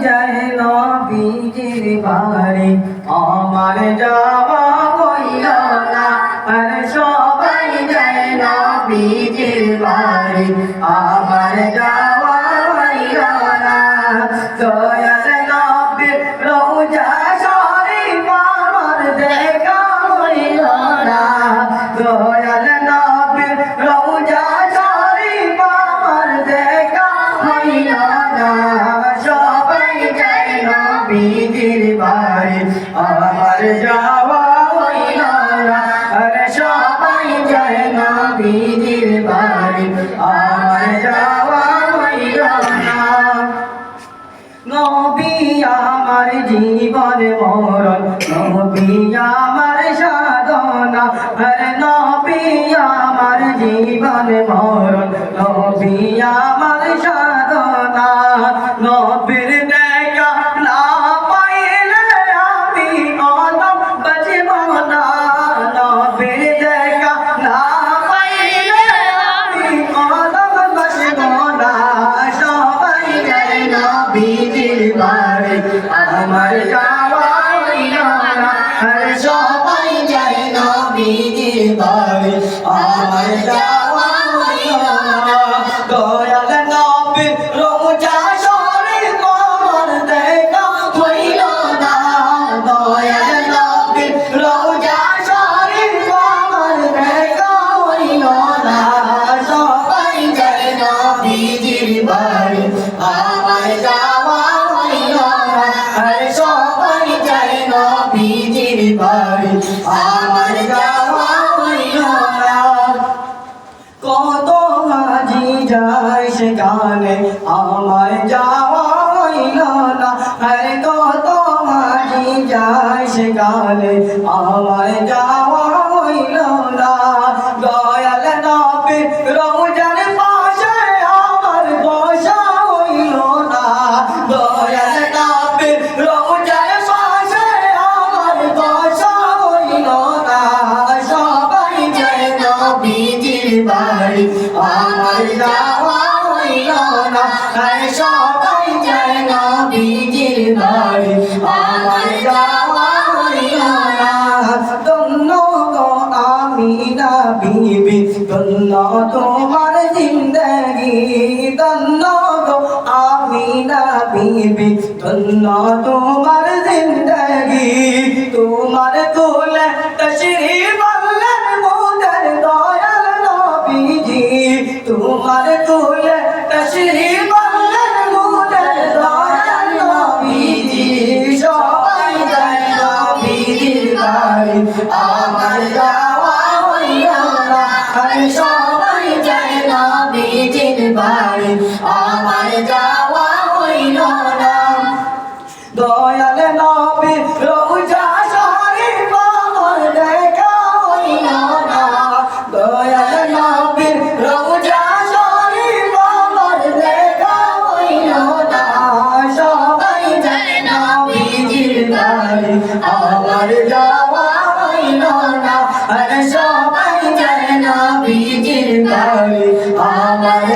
যায় নবীজির বাড়ি আমার যাওয়া হইল না আর সবাই যায় নবীজির বাড়ি আমার যাওয়া হইল না দয়াল নবীর রওজা শরীফ আমার দেখা হইল না দয়াল নবীর রওজা শরীফ আমার দেখা হইল না সবাই যায় নবীজির বাড়ি আমার যাওয়া হইল না আর সবাই যায় নবীজির বাড়ি আমার যাওয়া হইল না নবী আমার জীবন মরণ নবী আমার সাধনা আরে নবী আমার জীবন মরণ নবী আমার সাধনা নবীর দেখা না পাইলে আমি কদম বাঁচব না নবীর দেখা না পাইলে আমি কদম বাঁচব না সবাই যায় নবীজির বাড়ি আমার যাওয়া হইল না আর সবাই যায় নবীজির বাড়ি আমার যাওয়া হইল না দয়াল নবীর রওজা শরীফ আমার দেখা হইল না দয়াল নবীর রওজা শরীফ আমার দেখা হইল না সবাই যায় নবীজির বাড়ি আমার যাওয়া হইল না আর সবাই যায় নবীজির বাড়ি আমার যাওয়া হইল না কত হাজি যায় সেখানে আমার যাওয়া হইল না আর কত হাজি যায় সেখানে আমার যাওয়া হইল না দয়াল নবীর রওজার পাশে আমার বসা হইল না দয়াল নবীর রওজার পাশে আমার বসা হইল না সবাই যায় নবীজির বাড়ি আমার যাওয়া হইল না আর সবাই যায় নবীজির বাড়ি আমার যাওয়া হইল না ধন্য গো আমিনা বিবি ধন্য তোমার জিন্দগি ধন্য গো আমিনা বিবি ধন্য তোমার জিন্দগি তোমার কোলে তশরিফ আনলেন মোদের দয়াল নবীজি তোমার কোলে তশরিফ আনলেন মোদের দয়াল নবীজি সবাই যায় নবীজির বাড়ি আমার যাওয়া হইল না আর সবাই যায় নবীজির বাড়ি আমার যাওয়া হইল না দয়াল নবীর রওজা শরীফ আমার দেখা হইল না দয়াল নবীর রওজা শরীফ আমার দেখা হইল না সবাই যায় নবীজির বাড়ি আমার যাওয়া হইল না আর সবাই যায় নবীজির বাড়ি আমার